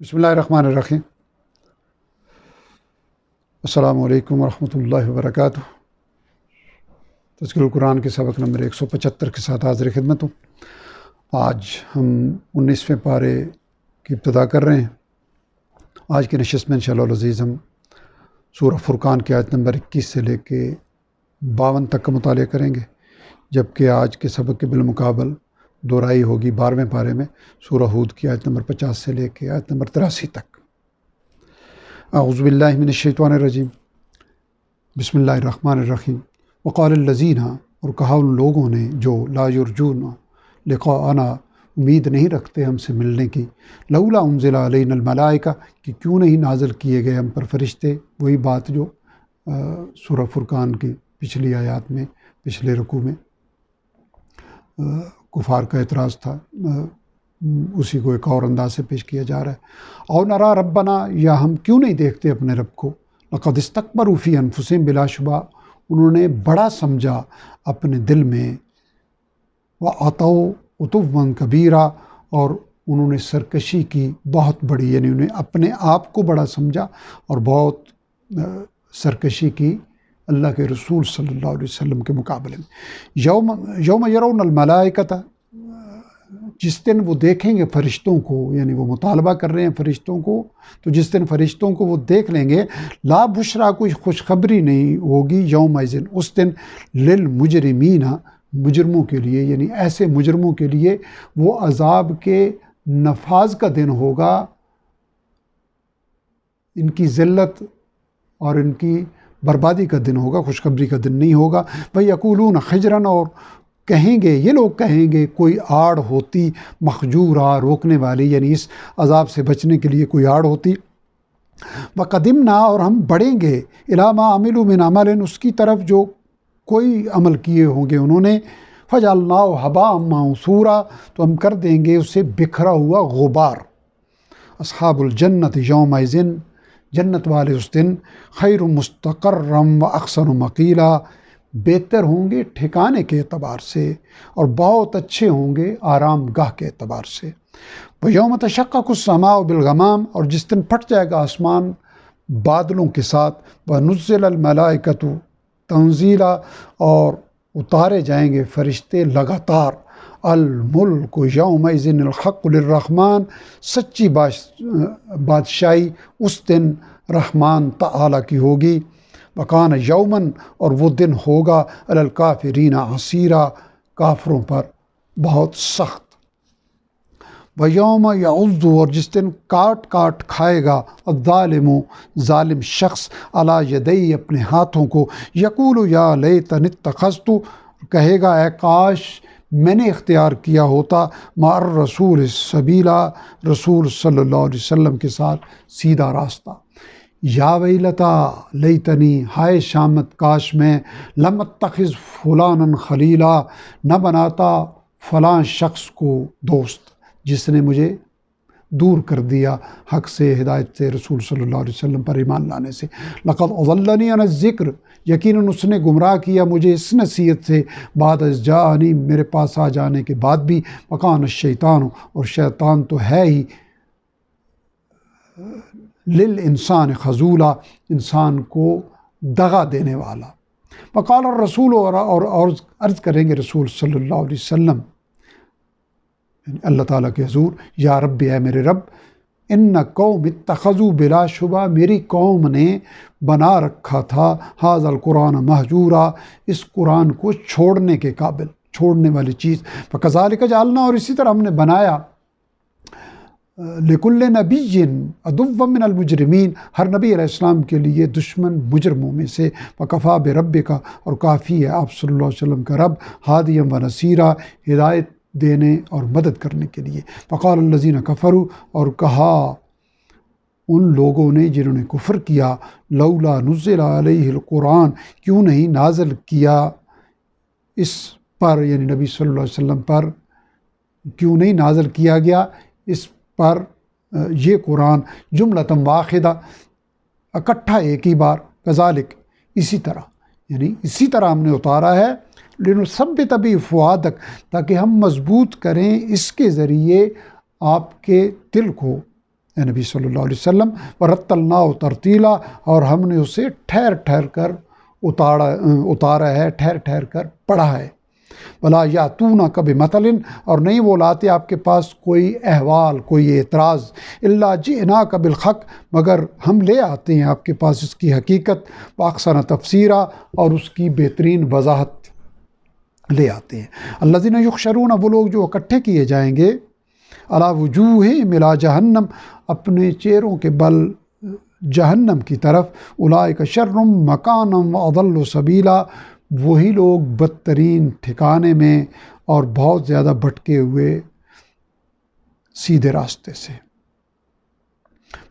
بسم اللہ الرحمن الرحیم۔ السلام علیکم ورحمۃ اللہ وبرکاتہ۔ تذکرہ القرآن کے سبق نمبر 175 کے ساتھ حاضر خدمت ہوں۔ آج ہم 19ویں پارے کی ابتدا کر رہے ہیں۔ آج کی نشست میں انشاءاللہ العزیز ہم سورہ فرقان کی آیت نمبر 21 سے لے کے 52 تک کا مطالعہ کریں گے، جبکہ آج کے سبق کے بالمقابل دہرائی ہوگی 12ویں پارے میں سورہ ہود کی آیت نمبر 50 سے لے کے آیت نمبر 83 تک۔ اعوذ باللہ من الشیطان الرجیم، بسم اللہ الرحمن الرحیم۔ وقال الذین، اور کہا ان لوگوں نے جو لا یرجون لقاءنا، امید نہیں رکھتے ہم سے ملنے کی، لولا انزل علینا الملائکہ، کہ کیوں نہیں نازل کیے گئے ہم پر فرشتے۔ وہی بات جو سورہ فرقان کی پچھلی آیات میں، پچھلے رکوع میں کفار کا اعتراض تھا، اسی کو ایک اور انداز سے پیش کیا جا رہا ہے۔ او نرا ربنا، یا ہم کیوں نہیں دیکھتے اپنے رب کو، لقد استکبروا فی انفسہم، بلا شبہ انہوں نے بڑا سمجھا اپنے دل میں، وعتوا عتوا کبیرا، اور انہوں نے سرکشی کی بہت بڑی، یعنی انہیں اپنے آپ کو بڑا سمجھا اور بہت سرکشی کی اللہ کے رسول صلی اللہ علیہ وسلم کے مقابلے میں۔ یوم یرون الملائکۃ، جس دن وہ دیکھیں گے فرشتوں کو، یعنی وہ مطالبہ کر رہے ہیں فرشتوں کو، تو جس دن فرشتوں کو وہ دیکھ لیں گے، لا بشرا، کوئی خوشخبری نہیں ہوگی، یوم ذن، اس دن، للمجرمین، مجرموں کے لیے، یعنی ایسے مجرموں کے لیے وہ عذاب کے نفاذ کا دن ہوگا، ان کی ذلت اور ان کی بربادی کا دن ہوگا، خوشخبری کا دن نہیں ہوگا۔ وَيَقُولُونَ خِجْرًا، اور کہیں گے، یہ لوگ کہیں گے، کوئی آڑ ہوتی، مخجورا، روکنے والی، یعنی اس عذاب سے بچنے کے لیے کوئی آڑ ہوتی۔ وَقَدِمْنَا، اور ہم بڑھیں گے، إِلَىٰ مَا عَمِلُوا مِنْ عَمَلٍ، اس کی طرف جو کوئی عمل کیے ہوں گے انہوں نے، فَجَعَلْنَاهُ هَبَاءً مَّنثُورًا، تو ہم کر دیں گے اسے بکھرا ہوا غبار۔ اصحاب الجنت یومئذ، جنت والے اس دن، خیر مستقرا واحسن مقیلا، بہتر ہوں گے ٹھکانے کے اعتبار سے اور بہت اچھے ہوں گے آرام گاہ کے اعتبار سے۔ وَيَوْمَ تَشَقَّقُ السَّمَاءُ بِالْغَمَامِ، اور جس دن پھٹ جائے گا آسمان بادلوں کے ساتھ، وَنُزِّلَ الْمَلَائِكَةُ تنزیلا، اور اتارے جائیں گے فرشتے لگاتار۔ الملک یومئذ الحق للرحمن، سچی بادشاہی اس دن رحمان تعالیٰ کی ہوگی۔ وکان یومن، اور وہ دن ہوگا، علی الکافرین عسیرا، کافروں پر بہت سخت۔ ویوم یعض، اور جس دن کاٹ کاٹ کھائے گا، الظالم، ظالم شخص، علی یدی، اپنے ہاتھوں کو، یقول یا لیتنی اتخذت، کہے گا اے کاش میں نے اختیار کیا ہوتا، مع الرسول سبیلا، رسول صلی اللہ علیہ وسلم کے ساتھ سیدھا راستہ۔ یا ویلتا لیتنی، ہائے شامت کاش میں، لم اتخذ فلانا خلیلا، نہ بناتا فلاں شخص کو دوست، جس نے مجھے دور کر دیا حق سے، ہدایت سے، رسول صلی اللہ علیہ وسلم پر ایمان لانے سے۔ لقد اضلنی عن الذکر، یقیناً اس نے گمراہ کیا مجھے اس نصیحت سے، بعد از جاءنی، میرے پاس آ جانے کے بعد بھی، وکان الشیطان، اور شیطان تو ہے ہی، للانسان خذولا، انسان کو دغا دینے والا۔ وقال الرسول، اور عرض کریں گے رسول صلی اللہ علیہ وسلم اللہ تعالیٰ کے حضور، یا رب، اے میرے رب، ان قوم اتخذوا، بلا شبہ میری قوم نے بنا رکھا تھا، ھذا القرآن مہجورا، اس قرآن کو چھوڑنے کے قابل، چھوڑنے والی چیز۔ فکذالک جعلنا، اور اسی طرح ہم نے بنایا، لکل نبی عدوا من المجرمین، ہر نبی علیہ السلام کے لیے دشمن مجرموں میں سے۔ وکفا بربک، اور کافی ہے آپ صلی اللہ علیہ وسلم کا رب، ہادیا و نصیرا، ہدایت دینے اور مدد کرنے کے لیے۔ فقال الذین کفروا، اور کہا ان لوگوں نے جنہوں نے کفر کیا، لولا نزل علیہ القرآن، کیوں نہیں نازل کیا اس پر، یعنی نبی صلی اللہ علیہ وسلم پر کیوں نہیں نازل کیا گیا اس پر یہ قرآن، جملۃ واحدہ، اکٹھا ایک ہی بار، کذالک، اسی طرح، یعنی اسی طرح ہم نے اتارا ہے، لنثبت بہ فؤادک، تاکہ ہم مضبوط کریں اس کے ذریعے آپ کے دل کو، اے نبی صلی اللہ علیہ وسلم، ورتلناہ ترتیلا، اور ہم نے اسے ٹھہر ٹھہر کر اتارا ہے، ٹھہر ٹھہر کر پڑھا ہے۔ ولا یاتونک بمثل، اور نہیں وہ لاتے آپ کے پاس کوئی احوال، کوئی اعتراض، الا جئناک بالحق، مگر ہم لے آتے ہیں آپ کے پاس اس کی حقیقت، واحسن تفسیرا، اور اس کی بہترین وضاحت لے آتے ہیں۔ الذین یحشرون، وہ لوگ جو اکٹھے کیے جائیں گے، علی وجوہہم الی جہنم، اپنے چہروں کے بل جہنم کی طرف، اولئک شر مکانا واضل سبیلا، وہی لوگ بدترین ٹھکانے میں اور بہت زیادہ بھٹکے ہوئے سیدھے راستے سے۔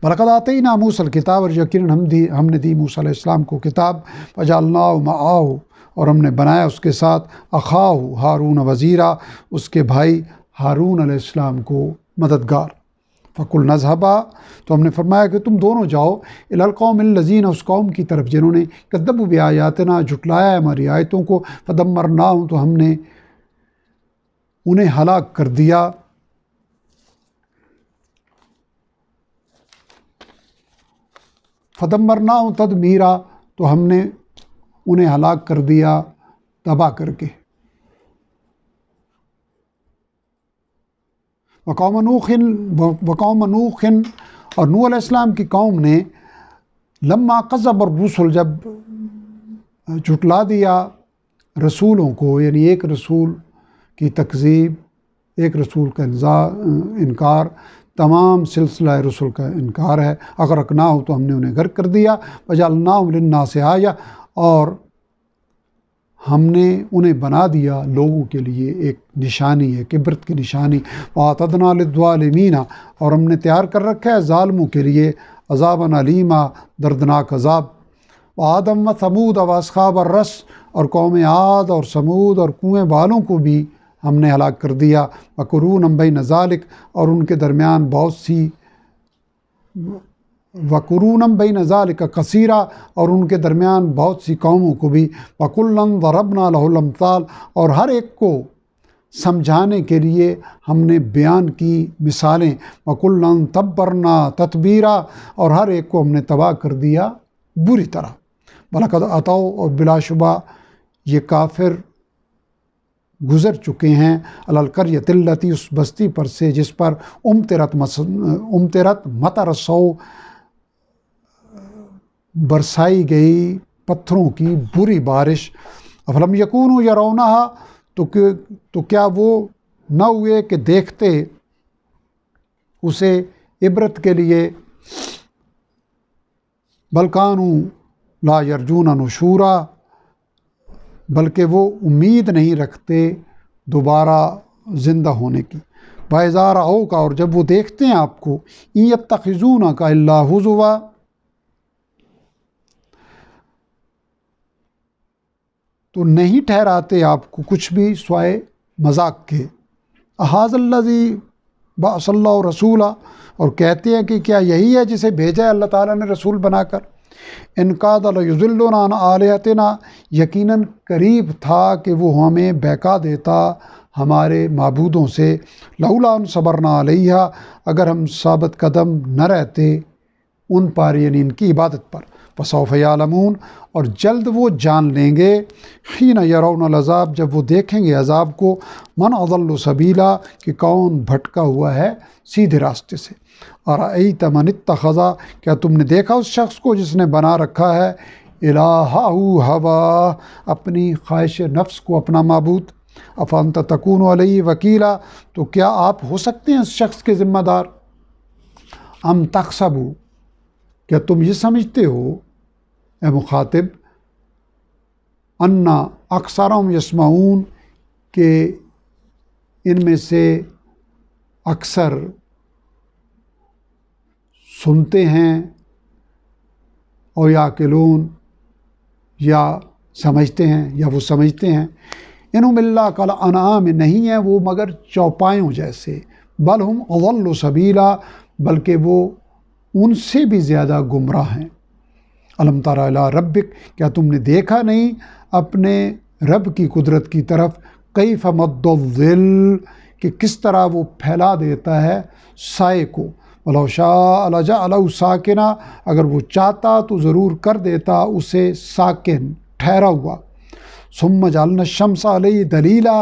وَلَقَدْ آتَيْنَا مُوسَى الْكِتَابَ، اور یقیناً ہم نے دی موسیٰ علیہ السلام کو کتاب، وَجَعَلْنَاهُ مَعَهُ، اور ہم نے بنایا اس کے ساتھ، أَخَاهُ هارون وزیرا، اس کے بھائی ہارون علیہ السلام کو مددگار۔ فَقُلْنَا اذْهَبَا، تو ہم نے فرمایا کہ تم دونوں جاؤ، إِلَى الْقَوْمِ الَّذِينَ، اس قوم کی طرف جنہوں نے كَذَّبُوا بِآيَاتِنَا، جھٹلایا ہماری آیتوں کو، فَدَمَّرْنَاهُمْ، تو ہم نے انہیں ہلاک کر دیا، فَدَمَّرْنَاهُمْ تَدْمِيرًا، تو ہم نے انہیں ہلاک کر دیا تباہ کر کے۔ وقوم نوح، اور نوح علیہ السلام کی قوم نے، لما کذب الرسل، جب جھٹلا دیا رسولوں کو، یعنی ایک رسول کی تکذیب، ایک رسول کا انکار، تمام سلسلہ رسل کا انکار ہے، اغرقناہ، تو ہم نے انہیں غرق کر دیا، وجعلناہم للناس آیہ، اور ہم نے انہیں بنا دیا لوگوں کے لیے ایک نشانی، ایک عبرت کی نشانی، وَأَعْتَدْنَا لِلظَّالِمِينَ، اور ہم نے تیار کر رکھا ہے ظالموں کے لیے عذابًا علیما، دردناک عذاب۔ وَعَادًا وَثَمُودَ وَأَصْحَابَ الرَّسِّ، اور قوم عاد اور سمود اور کنویں والوں کو بھی ہم نے ہلاک کر دیا، وَقُرُونًا بَيْنَ ذَلِكَ، اور ان کے درمیان بہت سی، وَقُرُونًا بَيْنَ ذَلِكَ كَثِيرًا، اور ان کے درمیان بہت سی قوموں کو بھی، وَكُلًّا ضَرَبْنَا لَهُ الْأَمْثَالَ، اور ہر ایک کو سمجھانے کے لیے ہم نے بیان کی مثالیں، وَكُلًّا تَبَّرْنَا تَتْبِيرًا، اور ہر ایک کو ہم نے تباہ کر دیا بری طرح۔ وَلَقَدْ أَتَوْا، اور بلا شبہ یہ کافر گزر چکے ہیں، علی القریۃ التی، اس بستی پر سے جس پر امطرت مطر السوء، برسائی گئی پتھروں کی بری بارش، افلم یکونوا یرونہا، تو کیا وہ نہ ہوئے کہ دیکھتے اسے عبرت کے لیے، بل کانوا لا یرجون نشورا، بلکہ وہ امید نہیں رکھتے دوبارہ زندہ ہونے کی۔ وَإِذَا رَأَوْكَ، اور جب وہ دیکھتے ہیں آپ کو، إِن يَتَّخِذُونَكَ إِلَّا هُزُوًا، تو نہیں ٹھہراتے آپ کو کچھ بھی سوائے مذاق کے، أَهَٰذَا الَّذِي بَعَثَ اللَّهُ رَسُولًا، اور کہتے ہیں کہ کیا یہی ہے جسے بھیجا ہے اللہ تعالیٰ نے رسول بنا کر، إِن كَادَ لَيُضِلُّنَا عَنْ آلِهَتِنَا، یقیناً قریب تھا کہ وہ ہمیں بہکا دیتا ہمارے معبودوں سے، لولا ان صبرنا علیہا، اگر ہم ثابت قدم نہ رہتے ان پر، یعنی ان کی عبادت پر، فسوف یعلمون، اور جلد وہ جان لیں گے، حین یرون العذاب، جب وہ دیکھیں گے عذاب کو، من اضل سبیلا، کہ کون بھٹکا ہوا ہے سیدھے راستے سے۔ ارأیت من اتخذ، کیا تم نے دیکھا اس شخص کو جس نے بنا رکھا ہے الہہ ہوا، اپنی خواہش نفس کو اپنا معبود، افانت تکون علیہ وکیلا، تو کیا آپ ہو سکتے ہیں اس شخص کے ذمہ دار، ام تحسب، کیا تم یہ سمجھتے ہو اے مخاطب، انا اکثرہم یسمعون، کہ ان میں سے اکثر سنتے ہیں، اور یعقلون، یا سمجھتے ہیں، یا وہ سمجھتے ہیں، انہم الا کالانعام، نہیں ہیں وہ مگر چوپایوں جیسے، بل ہم اضل سبیلا، بلکہ وہ ان سے بھی زیادہ گمراہ ہیں۔ الم تر الی ربک، کیا تم نے دیکھا نہیں اپنے رب کی قدرت کی طرف، کیف مد الظل، کہ کس طرح وہ پھیلا دیتا ہے سائے کو، وَلَوْ شَاءَ لَجَعَلَهُ سَاكِنًا، اگر وہ چاہتا تو ضرور کر دیتا اسے ساکن، ٹھہرا ہوا۔ ثُمَّ جَعَلْنَا الشَّمْسَ عَلَيْهِ دَلِيلًا،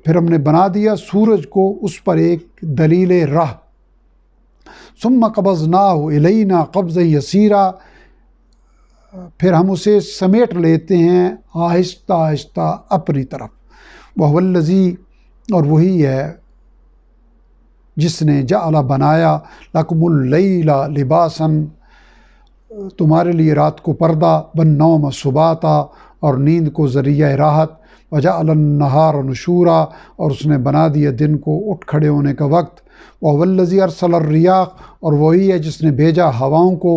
پھر ہم نے بنا دیا سورج کو اس پر ایک دلیل راہ۔ ثُمَّ قَبَضْنَاهُ إِلَيْنَا قَبْضًا يَسِيرًا، پھر ہم اسے سمیٹ لیتے ہیں آہستہ آہستہ اپنی طرف۔ وَهُوَ الَّذِي، اور وہی ہے جس نے جعل بنایا لَكُمُ اللَّيْلَ لِبَاسًا، تمہارے لیے رات کو پردہ، وَالنَّوْمَ سُبَاتًا، اور نیند کو ذریعہ راحت، وَجَعَلَ النَّهَارَ نُشُورًا، اور اس نے بنا دیا دن کو اٹھ کھڑے ہونے کا وقت۔ وَهُوَ الَّذِي أَرْسَلَ الرِّيَاحَ، اور وہی ہے جس نے بھیجا ہواؤں کو،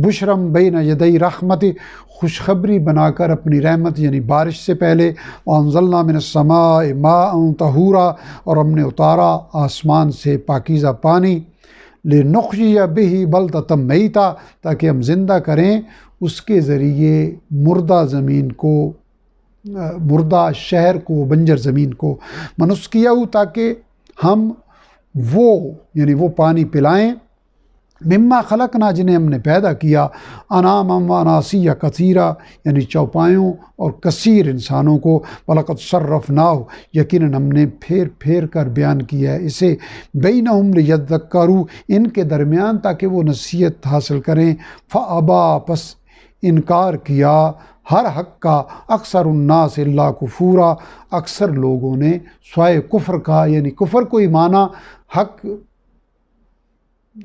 بُشْرًا بَيْنَ يَدَيْ رَحْمَتِهِ، خوشخبری بنا کر اپنی رحمت یعنی بارش سے پہلے۔ وَأَنزَلْنَا مِنَ السَّمَاءِ مَاءً طَهُورًا، اور ہم نے اتارا آسمان سے پاکیزہ پانی، لِنُحْيِيَ بِهِ بَلْدَةً مَيْتًا، تاکہ ہم زندہ کریں اس کے ذریعے مردہ زمین کو، مردہ شہر کو، بنجر زمین کو، مَنُسْقِيَهُ، تاکہ ہم وہ یعنی وہ پانی پلائیں، مما خلقنا، جنہیں ہم نے پیدا کیا، انعاما واناسیا کثیرا، یعنی چوپایوں اور کثیر انسانوں کو۔ وَلَقَدْ صَرَّفْنَاهُ، یقیناً ہم نے پھیر پھیر کر بیان کیا ہے اسے، بینہم لیذکروا، ان کے درمیان تاکہ وہ نصیحت حاصل کریں۔ فَأَبَىٰ، پس انکار کیا ہر حق کا، اکثر الناس الا کفورا، اکثر لوگوں نے سوائے کفر کا، یعنی کفر کو ہی مانا، حق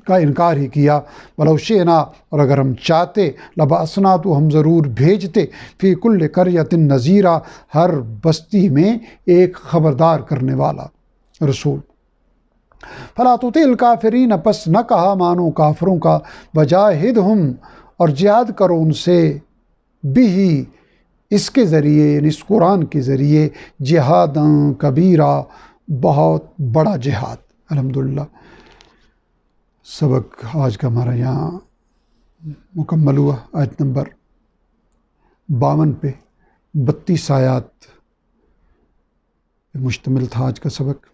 کا انکار ہی کیا۔ وَلَوْ شِئْنَا، اور اگر ہم چاہتے، لَبَعَثْنَا، تو ہم ضرور بھیجتے، فی کل قریۃ نذیرا، ہر بستی میں ایک خبردار کرنے والا رسول۔ فَلَا تُطِعِ الْكَافِرِينَ، پس نہ کہا مانو کافروں کا، وَجَاہِدْهُمْ، اور جہاد کرو ان سے، بِہِ، اس کے ذریعے یعنی اس قرآن کے ذریعے، جہاداً کبیرا، بہت بڑا جہاد۔ الحمدللہ، سبق آج کا ہمارا یہاں مکمل ہوا۔ آیت نمبر 52 پہ 32 آیات پہ مشتمل تھا آج کا سبق،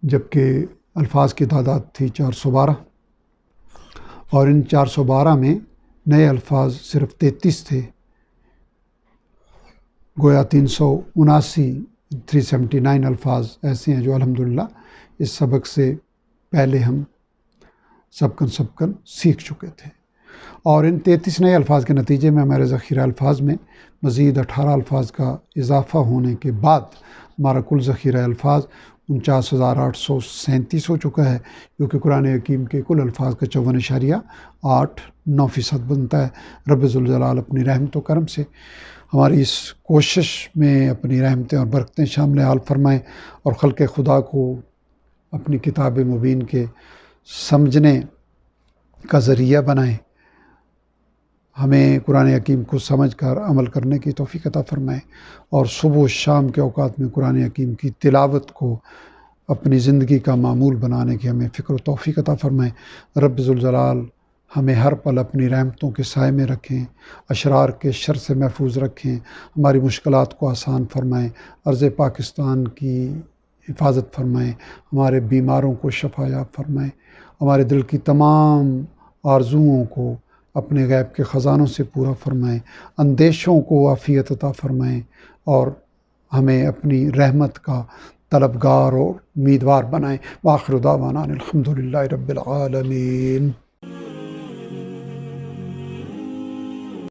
جبکہ الفاظ کی تعداد تھی 412، اور ان 412 میں نئے الفاظ صرف 33 تھے۔ گویا 379 الفاظ ایسے ہیں جو الحمدللہ اس سبق سے پہلے ہم سبکن سیکھ چکے تھے، اور ان 33 نئے الفاظ کے نتیجے میں ہمارے ذخیرہ الفاظ میں مزید 18 الفاظ کا اضافہ ہونے کے بعد ہمارا کل ذخیرہ الفاظ 49,837 ہو چکا ہے، جو کہ قرآن حکیم کے کل الفاظ کا 54.89% بنتا ہے۔ رب ذوالجلال اپنی رحمت و کرم سے ہماری اس کوشش میں اپنی رحمتیں اور برکتیں شامل حال فرمائیں، اور خلق خدا کو اپنی کتاب مبین کے سمجھنے کا ذریعہ بنائیں، ہمیں قرآن حکیم کو سمجھ کر عمل کرنے کی توفیق عطا فرمائیں، اور صبح و شام کے اوقات میں قرآن حکیم کی تلاوت کو اپنی زندگی کا معمول بنانے کی ہمیں فکر و توفیق عطا فرمائیں۔ رب ذوالجلال ہمیں ہر پل اپنی رحمتوں کے سائے میں رکھیں، اشرار کے شر سے محفوظ رکھیں، ہماری مشکلات کو آسان فرمائیں، ارض پاکستان کی حفاظت فرمائیں، ہمارے بیماروں کو شفا یاب فرمائیں، ہمارے دل کی تمام آرزوؤں کو اپنے غیب کے خزانوں سے پورا فرمائیں، اندیشوں کو عافیت عطا فرمائیں، اور ہمیں اپنی رحمت کا طلبگار اور امیدوار بنائیں۔ وآخر دعوانا الحمدللہ رب العالمین۔